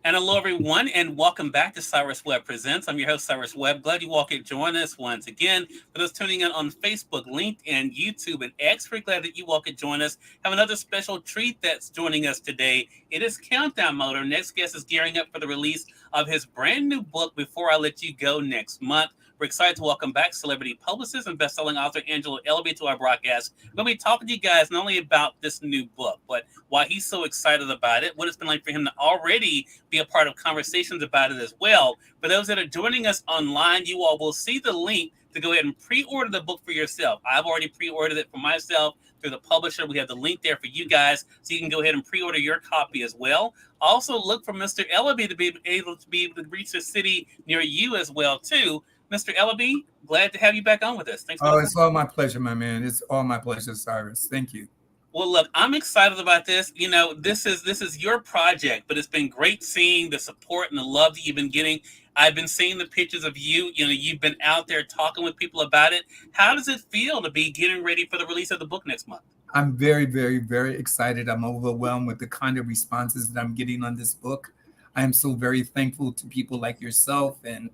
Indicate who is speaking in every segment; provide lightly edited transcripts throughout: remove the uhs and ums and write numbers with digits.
Speaker 1: And hello, everyone, and welcome back to Cyrus Webb Presents. I'm your host, Cyrus Webb. Glad you all could join us once again. For those tuning in on Facebook, LinkedIn, YouTube, and X, we're glad that you all could join us. Have another special treat that's joining us today. It is Countdown Mode. Our next guest is gearing up for the release of his brand new book, Before I Let You Go, next month. We're excited to welcome back celebrity publicist and best-selling author Angelo Ellerbee to our broadcast. We're going to be talking to you guys not only about this new book, but why he's so excited about it, what it's been like for him to already be a part of conversations about it as well. For those that are joining us online, you all will see the link to go ahead and pre-order the book for yourself. I've already pre-ordered it for myself through the publisher. We have the link there for you guys, so you can go ahead and pre-order your copy as well. Also, look for Mr. Ellerbee to be able to reach a city near you as well, too. Mr. Ellerbee, glad to have you back on with us. Thanks.
Speaker 2: Oh, it's all my pleasure, my man. It's all my pleasure, Cyrus. Thank you.
Speaker 1: Well, look, I'm excited about this. You know, this is your project, but it's been great seeing the support and the love that you've been getting. I've been seeing the pictures of you. You know, you've been out there talking with people about it. How does it feel to be getting ready for the release of the book next month?
Speaker 2: I'm very, very, very excited. I'm overwhelmed with the kind of responses that I'm getting on this book. I am so very thankful to people like yourself and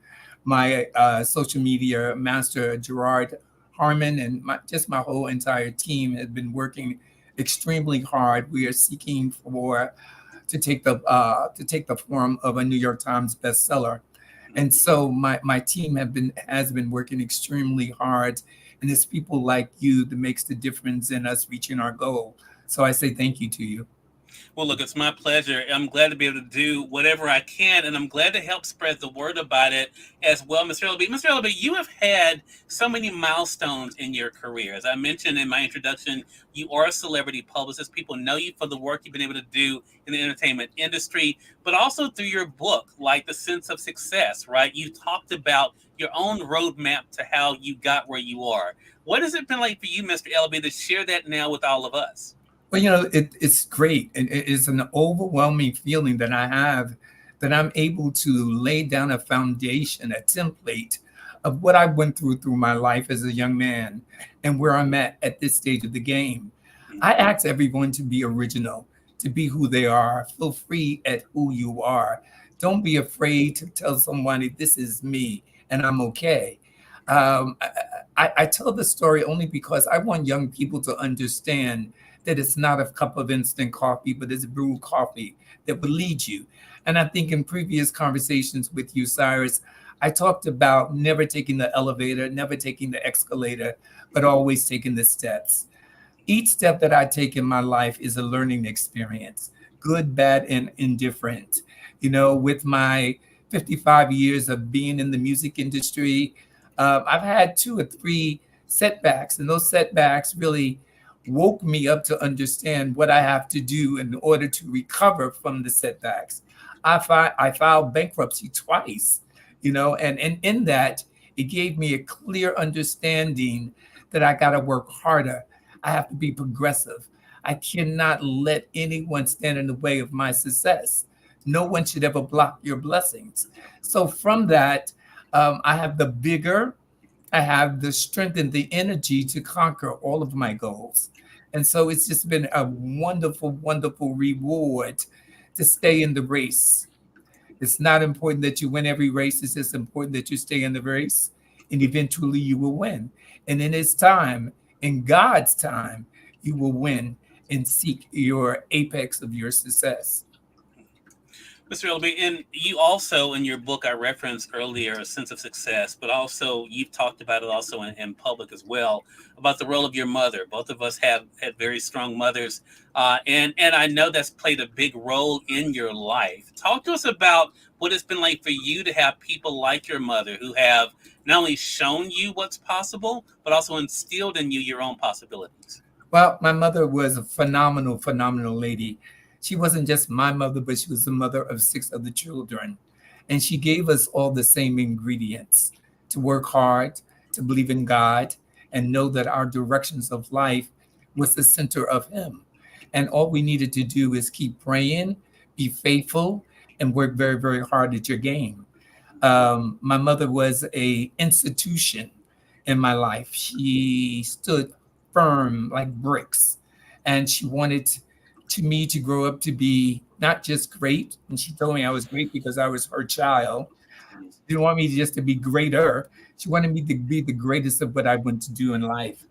Speaker 2: my social media master, Gerard Harmon, and my whole entire team has been working extremely hard. We are seeking to take the form of a New York Times bestseller, and so my team has been working extremely hard. And it's people like you that makes the difference in us reaching our goal. So I say thank you to you.
Speaker 1: Well, look, it's my pleasure. I'm glad to be able to do whatever I can, and I'm glad to help spread the word about it as well, Mr. Ellerbee. Mr. Ellerbee, you have had so many milestones in your career. As I mentioned in my introduction, you are a celebrity publicist. People know you for the work you've been able to do in the entertainment industry, but also through your book, like The Sense of Success, right? You talked about your own roadmap to how you got where you are. What has it been like for you, Mr. Ellerbee, to share that now with all of us?
Speaker 2: Well, it's great. And it's an overwhelming feeling that I have that I'm able to lay down a foundation, a template of what I went through my life as a young man and where I'm at this stage of the game. I ask everyone to be original, to be who they are. Feel free at who you are. Don't be afraid to tell somebody, this is me and I'm okay. I tell the story only because I want young people to understand that it's not a cup of instant coffee, but it's brewed coffee that will lead you. And I think in previous conversations with you, Cyrus, I talked about never taking the elevator, never taking the escalator, but always taking the steps. Each step that I take in my life is a learning experience, good, bad, and indifferent. With my 55 years of being in the music industry, I've had 2 or 3 setbacks, and those setbacks really woke me up to understand what I have to do in order to recover from the setbacks. I filed bankruptcy twice, and in that, it gave me a clear understanding that I got to work harder. I have to be progressive. I cannot let anyone stand in the way of my success. No one should ever block your blessings. So from that, I have the vigor, I have the strength and the energy to conquer all of my goals. And so it's just been a wonderful, wonderful reward to stay in the race. It's not important that you win every race. It's just important that you stay in the race and eventually you will win. And in His time, in God's time, you will win and seek your apex of your success.
Speaker 1: Mr. Ellerbee, and you also in your book I referenced earlier, A Sense of Success, but also you've talked about it also in public as well, about the role of your mother. Both of us have had very strong mothers, and I know that's played a big role in your life. Talk to us about what it's been like for you to have people like your mother who have not only shown you what's possible, but also instilled in you your own possibilities.
Speaker 2: Well, my mother was a phenomenal, phenomenal lady. She wasn't just my mother, but she was the mother of 6 other children. And she gave us all the same ingredients: to work hard, to believe in God, and know that our directions of life was the center of Him. And all we needed to do is keep praying, be faithful, and work very, very hard at your game. My mother was a institution in my life. She stood firm like bricks, and she wanted to me to grow up to be not just great, and she told me I was great because I was her child. She didn't want me just to be greater. She wanted me to be the greatest of what I want to do in life.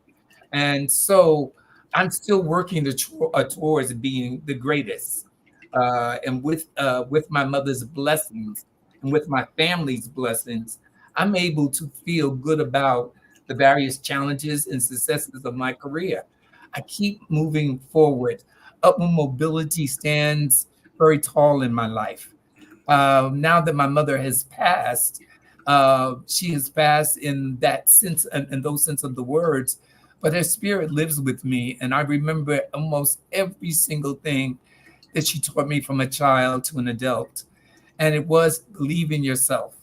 Speaker 2: And so I'm still working towards being the greatest. And with my mother's blessings and with my family's blessings, I'm able to feel good about the various challenges and successes of my career. I keep moving forward. Upward mobility stands very tall in my life. Now that my mother has passed, she has passed in that sense, in those sense of the words, but her spirit lives with me. And I remember almost every single thing that she taught me from a child to an adult. And it was believe in yourself.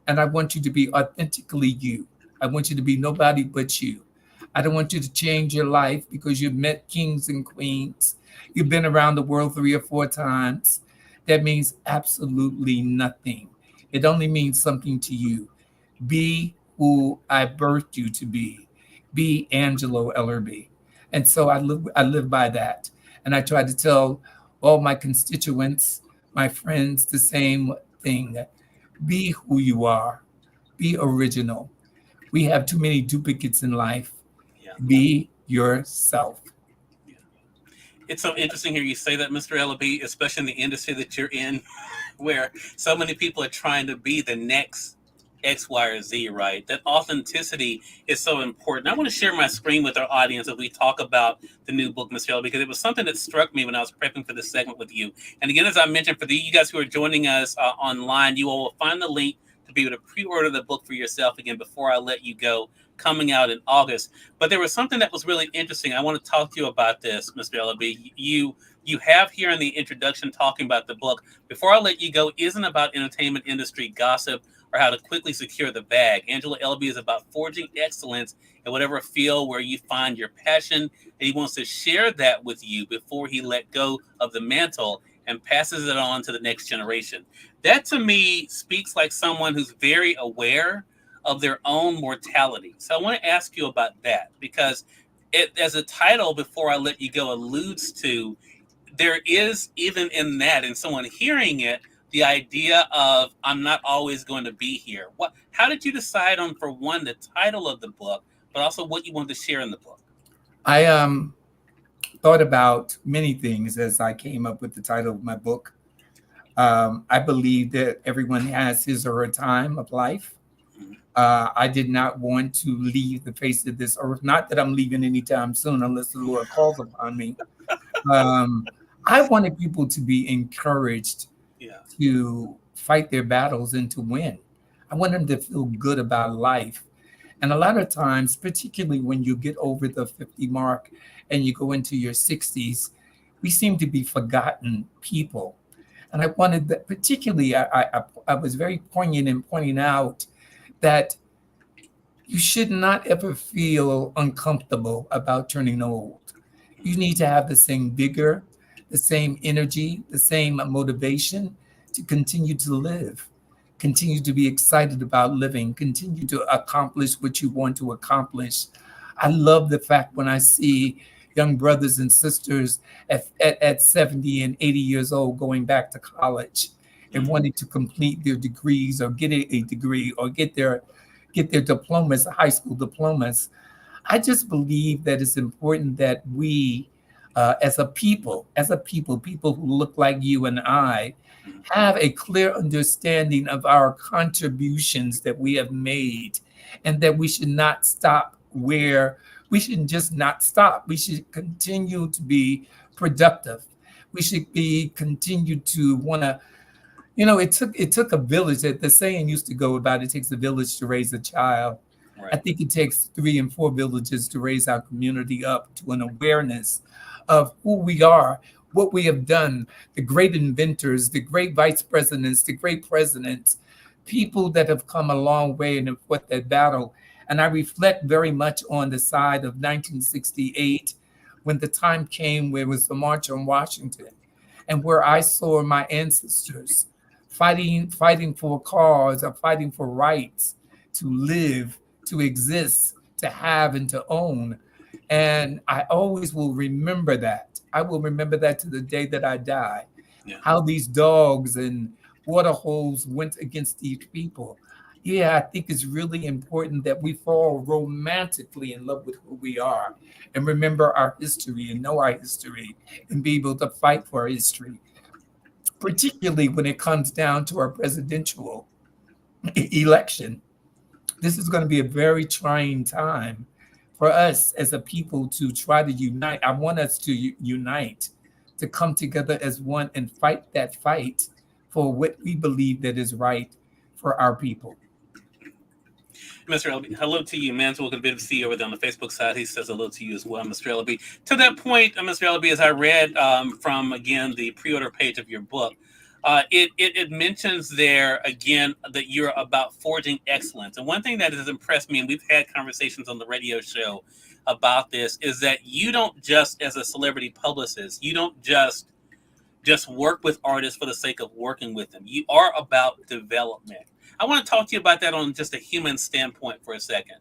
Speaker 2: And I want you to be authentically you. I want you to be nobody but you. I don't want you to change your life because you've met kings and queens. You've been around the world 3 or 4 times. That means absolutely nothing. It only means something to you. Be who I birthed you to be. Be Angelo Ellerbee. And so I live by that. And I try to tell all my constituents, my friends, the same thing. Be who you are. Be original. We have too many duplicates in life.
Speaker 1: Yeah.
Speaker 2: Be yourself.
Speaker 1: Yeah. It's so interesting here you say that, Mr. Ellerbee, especially in the industry that you're in, where so many people are trying to be the next X, Y, or Z, right? That authenticity is so important. I want to share my screen with our audience as we talk about the new book, Mr. Ellerbee, because it was something that struck me when I was prepping for this segment with you. And again, as I mentioned, for you guys who are joining us online, you all will find the link to be able to pre-order the book for yourself again before I let you go, coming out in August. But there was something that was really interesting. I want to talk to you about this, Mr. Ellerbee. You have here in the introduction talking about the book. Before I let you go, isn't about entertainment industry gossip or how to quickly secure the bag. Angelo Ellerbee is about forging excellence in whatever field where you find your passion, and he wants to share that with you before he let go of the mantle and passes it on to the next generation. That to me speaks like someone who's very aware of their own mortality. So I want to ask you about that because it, as a title, before I let you go, alludes to, there is even in that, in someone hearing it, the idea of I'm not always going to be here. How did you decide on, for one, the title of the book, but also what you wanted to share in the book?
Speaker 2: I thought about many things as I came up with the title of my book. I believe that everyone has his or her time of life. I did not want to leave the face of this earth. Not that I'm leaving anytime soon, unless the Lord calls upon me. I wanted people to be encouraged to fight their battles and to win. I want them to feel good about life. And a lot of times, particularly when you get over the 50 mark and you go into your 60s, we seem to be forgotten people. And I wanted that, particularly, I was very poignant in pointing out that you should not ever feel uncomfortable about turning old. You need to have the same vigor, the same energy, the same motivation to continue to live, continue to be excited about living, continue to accomplish what you want to accomplish. I love the fact when I see young brothers and sisters at 70 and 80 years old going back to college and wanting to complete their degrees or get a degree or get their diplomas, high school diplomas. I just believe that it's important that we, as a people, people who look like you and I, have a clear understanding of our contributions that we have made, and that we should not stop where we should just not stop. We should continue to be productive. We should be continue to want to. It took a village. The saying used to go about it takes a village to raise a child. Right. I think it takes 3 and 4 villages to raise our community up to an awareness of who we are, what we have done, the great inventors, the great vice presidents, the great presidents, people that have come a long way and have fought that battle. And I reflect very much on the side of 1968, when the time came where it was the March on Washington, and where I saw my ancestors fighting for a cause, or fighting for rights to live, to exist, to have, and to own. And I always will remember that. I will remember that to the day that I die.
Speaker 1: Yeah.
Speaker 2: How these dogs and water holes went against these people. Yeah, I think it's really important that we fall romantically in love with who we are and remember our history and know our history and be able to fight for our history, particularly when it comes down to our presidential election. This is going to be a very trying time for us as a people to try to unite. I want us to unite, to come together as one and fight that fight for what we believe that is right for our people.
Speaker 1: Mr. Ellerbee, hello to you, man. So welcome to see you over there on the Facebook side. He says hello to you as well, Mr. Ellerbee. To that point, Mr. Ellerbee, as I read from, again, the pre-order page of your book, it mentions there, again, that you're about forging excellence. And one thing that has impressed me, and we've had conversations on the radio show about this, is that you don't just, as a celebrity publicist, you don't just work with artists for the sake of working with them. You are about development. I want to talk to you about that on just a human standpoint for a second,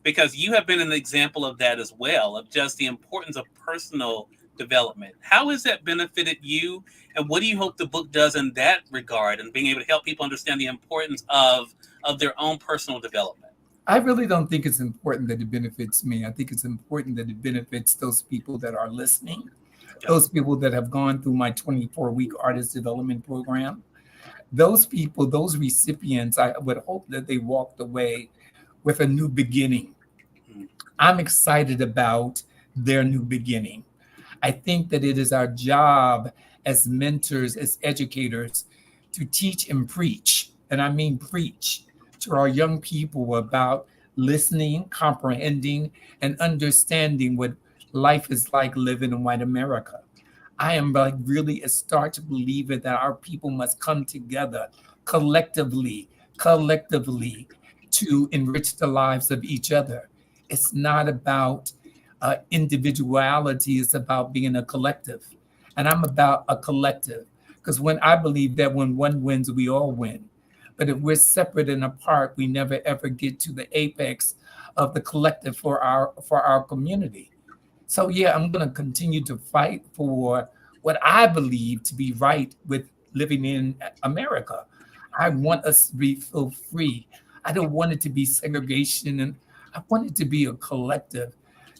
Speaker 1: because you have been an example of that as well, of just the importance of personal development. How has that benefited you, and what do you hope the book does in that regard, and being able to help people understand the importance of their own personal development?
Speaker 2: I really don't think it's important that it benefits me. I think it's important that it benefits those people that are listening, those people that have gone through my 24-week artist development program. Those people, those recipients, I would hope that they walked away with a new beginning. I'm excited about their new beginning. I think that it is our job as mentors, as educators, to teach and preach, and I mean preach, to our young people about listening, comprehending, and understanding what life is like living in white America. I am like really a starch believer that our people must come together collectively to enrich the lives of each other. It's not about individuality, it's about being a collective. And I'm about a collective because when I believe that when one wins, we all win. But if we're separate and apart, we never ever get to the apex of the collective for our community. So yeah, I'm going to continue to fight for what I believe to be right with living in America. I want us to be feel free. I don't want it to be segregation, and I want it to be a collective.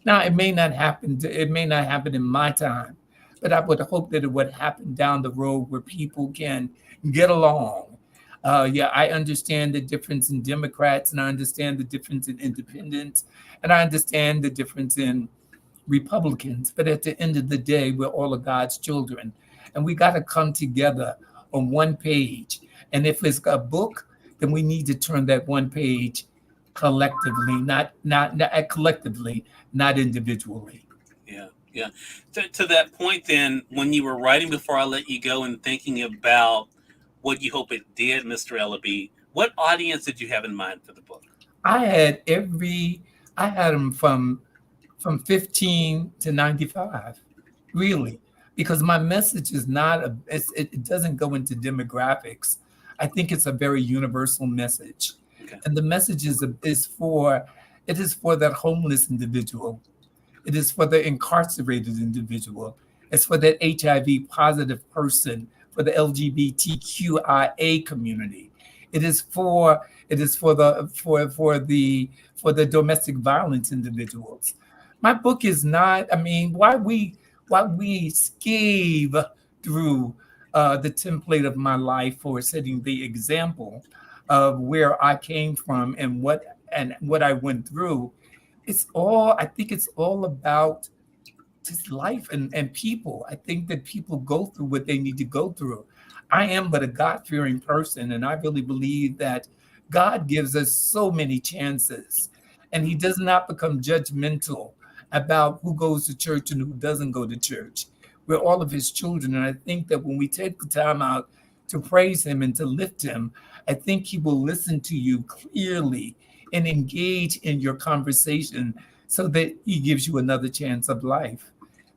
Speaker 2: Now, it may not happen. It may not happen in my time, but I would hope that it would happen down the road where people can get along. Yeah, I understand the difference in Democrats, and I understand the difference in independents, and I understand the difference in Republicans, but at the end of the day, we're all of God's children, and we got to come together on one page. And if it's a book, then we need to turn that one page collectively, not collectively, not individually.
Speaker 1: Yeah, yeah. To that point, then, when you were writing before I let you go and thinking about what you hope it did, Mr. Ellerbee, what audience did you have in mind for the book?
Speaker 2: I had them from 15 to 95, really, because my message is not it doesn't go into demographics. I think it's a very universal message.
Speaker 1: Okay.
Speaker 2: And the message is for that homeless individual. It is for the incarcerated individual. It's for that HIV positive person, for the LGBTQIA community. It is for the domestic violence individuals. My book is not, I mean, why we skive through the template of my life for setting the example of where I came from and what I went through. I think it's all about just life and people. I think that people go through what they need to go through. I am but a God-fearing person, and I really believe that God gives us so many chances, and he does not become judgmental about who goes to church and who doesn't go to church. We're all of his children, and I think that when we take the time out to praise him and to lift him, I think he will listen to you clearly and engage in your conversation so that he gives you another chance of life.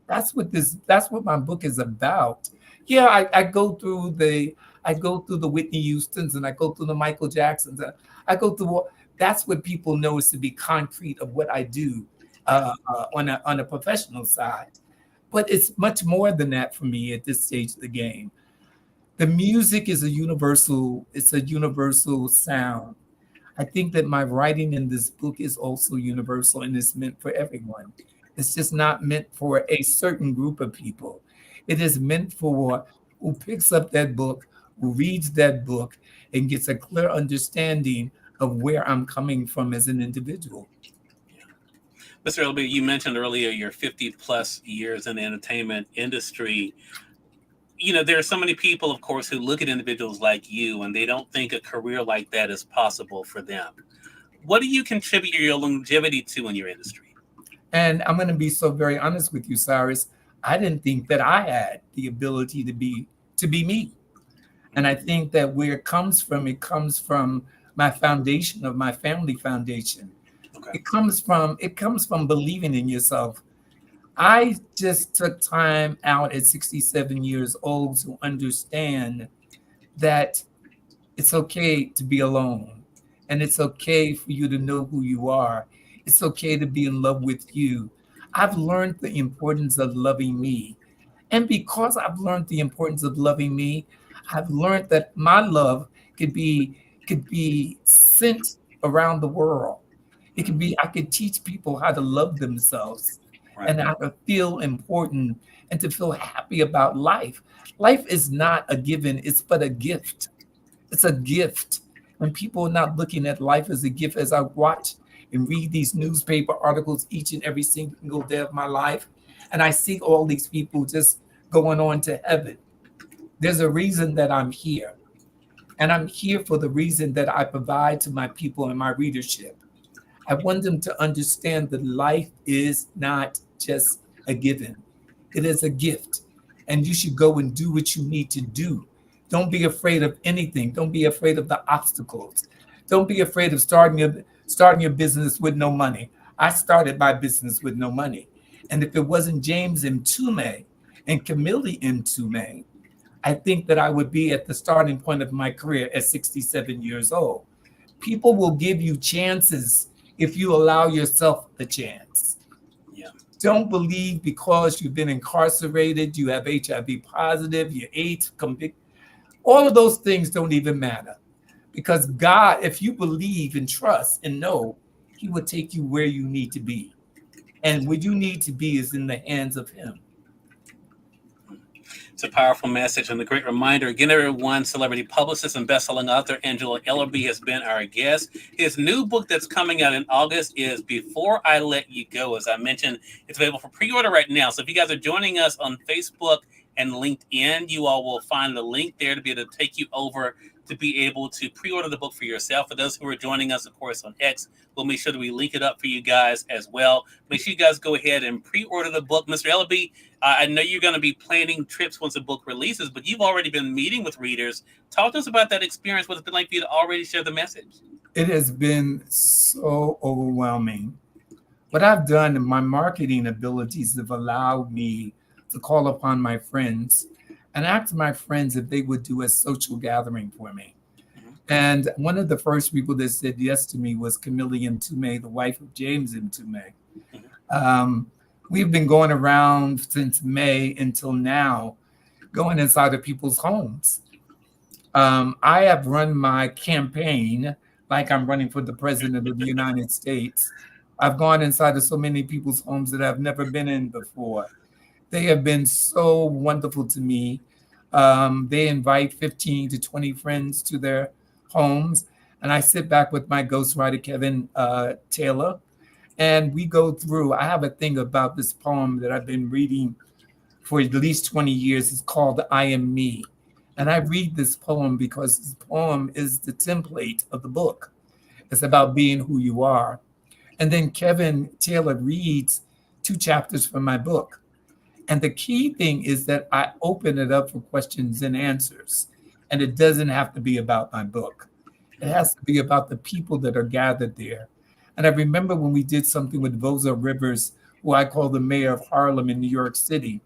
Speaker 2: That's what my book is about. Yeah, I go through the Whitney Houstons and I go through the Michael Jacksons. I go through that's what people know is to be concrete of what I do. on a professional side. But it's much more than that for me at this stage of the game. The music is it's a universal sound. I think that my writing in this book is also universal and it's meant for everyone. It's just not meant for a certain group of people. It is meant for who picks up that book, who reads that book, and gets a clear understanding of where I'm coming from as an individual.
Speaker 1: Mr. Ellerbee, you mentioned earlier your 50 plus years in the entertainment industry. There are so many people, of course, who look at individuals like you and they don't think a career like that is possible for them. What do you contribute your longevity to in your industry?
Speaker 2: And I'm going to be so very honest with you, Cyrus. I didn't think that I had the ability to be me. And I think that where it comes from my foundation of my family foundation.
Speaker 1: Okay.
Speaker 2: It comes from believing in yourself. I just took time out at 67 years old to understand that it's okay to be alone. And it's okay for you to know who you are. It's okay to be in love with you. I've learned the importance of loving me. And because I've learned the importance of loving me, I've learned that my love could be sent around the world. I could teach people how to love themselves.
Speaker 1: Right.
Speaker 2: And how to feel important and to feel happy about life. Life is not a given, it's but a gift. It's a gift. When people are not looking at life as a gift, as I watch and read these newspaper articles each and every single day of my life, and I see all these people just going on to heaven, there's a reason that I'm here. And I'm here for the reason that I provide to my people and my readership. I want them to understand that life is not just a given. It is a gift. And you should go and do what you need to do. Don't be afraid of anything. Don't be afraid of the obstacles. Don't be afraid of starting your business with no money. I started my business with no money. And if it wasn't James Mtume and Camille Mtume, I think that I would be at the starting point of my career at 67 years old. People will give you chances if you allow yourself the chance.
Speaker 1: Yeah.
Speaker 2: Don't believe because you've been incarcerated, you have HIV positive, you're AIDS convicted. All of those things don't even matter. Because God, if you believe and trust and know, He will take you where you need to be. And where you need to be is in the hands of Him.
Speaker 1: It's a powerful message and a great reminder. Again, everyone, celebrity publicist and best-selling author Angelo Ellerbee has been our guest. His new book that's coming out in August is Before I Let You Go. As I mentioned, it's available for pre-order right now. So if you guys are joining us on Facebook and LinkedIn, you all will find the link there to be able to take you over to be able to pre-order the book for yourself. For those who are joining us, of course, on X, we'll make sure that we link it up for you guys as well. Make sure you guys go ahead and pre-order the book. Mr. Ellerbee, I know you're going to be planning trips once the book releases, but you've already been meeting with readers. Talk to us about that experience, what it's been like for you to already share the message.
Speaker 2: It has been so overwhelming. What I've done in my marketing abilities have allowed me to call upon my friends and ask my friends if they would do a social gathering for me. And one of the first people that said yes to me was Camille Mtume, the wife of James Mtume. We've been going around since May until now, going inside of people's homes. I have run my campaign like I'm running for the president of the United States. I've gone inside of so many people's homes that I've never been in before. They have been so wonderful to me. They invite 15 to 20 friends to their homes, and I sit back with my ghostwriter, Kevin Taylor, and we go through. I have a thing about this poem that I've been reading for at least 20 years. It's called I Am Me. And I read this poem because this poem is the template of the book. It's about being who you are. And then Kevin Taylor reads 2 chapters from my book. And the key thing is that I open it up for questions and answers. And it doesn't have to be about my book. It has to be about the people that are gathered there. And I remember when we did something with Rosa Rivers, who I call the mayor of Harlem in New York City.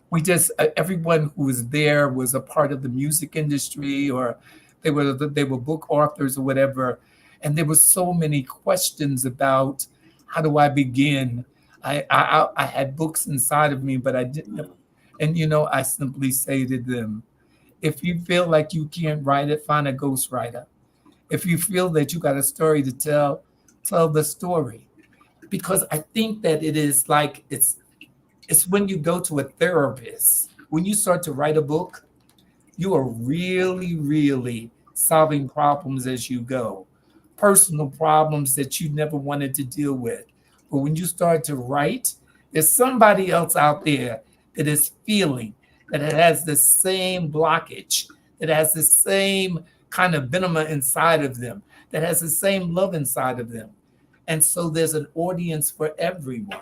Speaker 2: We just, everyone who was there was a part of the music industry, or they were book authors or whatever. And there were so many questions about how do I begin? I had books inside of me, but I didn't. And I simply say to them, if you feel like you can't write it, find a ghostwriter. If you feel that you got a story to tell the story. Because I think that it is like it's when you go to a therapist, when you start to write a book, you are really, really solving problems as you go, personal problems that you never wanted to deal with. But when you start to write, there's somebody else out there that is feeling that it has the same blockage, that has the same kind of venom inside of them, that has the same love inside of them. And so there's an audience for everyone.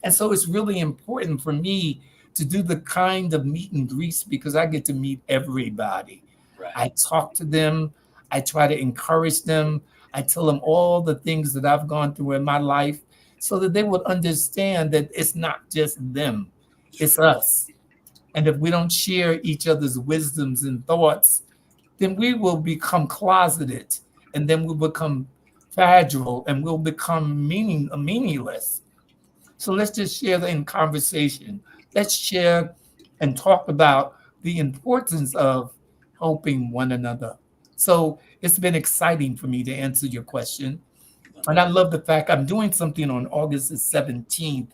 Speaker 2: And so it's really important for me to do the kind of meet and greets because I get to meet everybody.
Speaker 1: Right.
Speaker 2: I talk to them. I try to encourage them. I tell them all the things that I've gone through in my life so that they would understand that it's not just them, it's us. And if we don't share each other's wisdoms and thoughts, then we will become closeted and then we'll become fragile and we'll become meaningless. So let's just share in conversation. Let's share and talk about the importance of helping one another. So it's been exciting for me to answer your question. And I love the fact I'm doing something on August the 17th.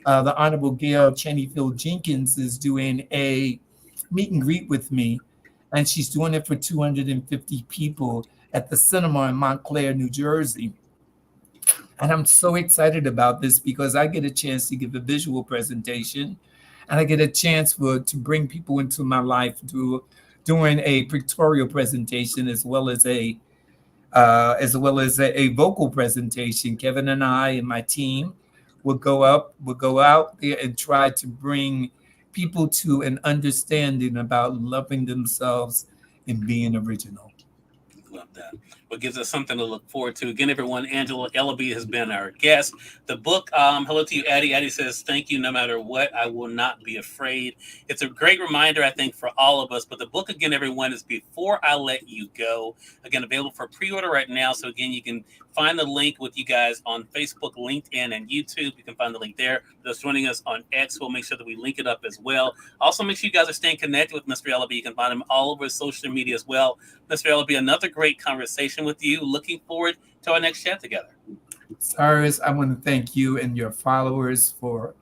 Speaker 2: The Honorable Gail Cheneyfield Jenkins is doing a meet and greet with me, and she's doing it for 250 people at the cinema in Montclair, New Jersey. And I'm so excited about this because I get a chance to give a visual presentation and I get a chance to bring people into my life doing a pictorial presentation as well as a vocal presentation. Kevin and I and my team will go out there and try to bring people to an understanding about loving themselves and being original.
Speaker 1: Love that. What gives us something to look forward to. Again, everyone, Angelo Ellerbee has been our guest. The book, hello to you, Addie. Addie says, thank you, no matter what, I will not be afraid. It's a great reminder, I think, for all of us. But the book, again, everyone, is Before I Let You Go. Again, available for pre-order right now. So, again, you can find the link with you guys on Facebook, LinkedIn, and YouTube. You can find the link there. Those joining us on X, we'll make sure that we link it up as well. Also, make sure you guys are staying connected with Mr. Ellerbee. You can find him all over social media as well. Mr. Ellerbee, another great conversation with you. Looking forward to our next chat together.
Speaker 2: Cyrus, I want to thank you and your followers for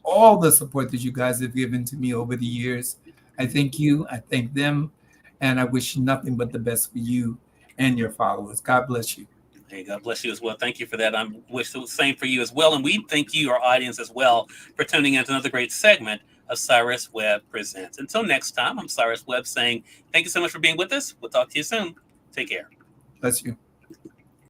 Speaker 2: all the support that you guys have given to me over the years. I thank you. I thank them. And I wish nothing but the best for you and your followers. God bless you.
Speaker 1: Hey, God bless you as well. Thank you for that. I wish the same for you as well. And we thank you, our audience, as well, for tuning in to another great segment of Cyrus Webb Presents. Until next time, I'm Cyrus Webb saying thank you so much for being with us. We'll talk to you soon. Take care.
Speaker 2: Bless you.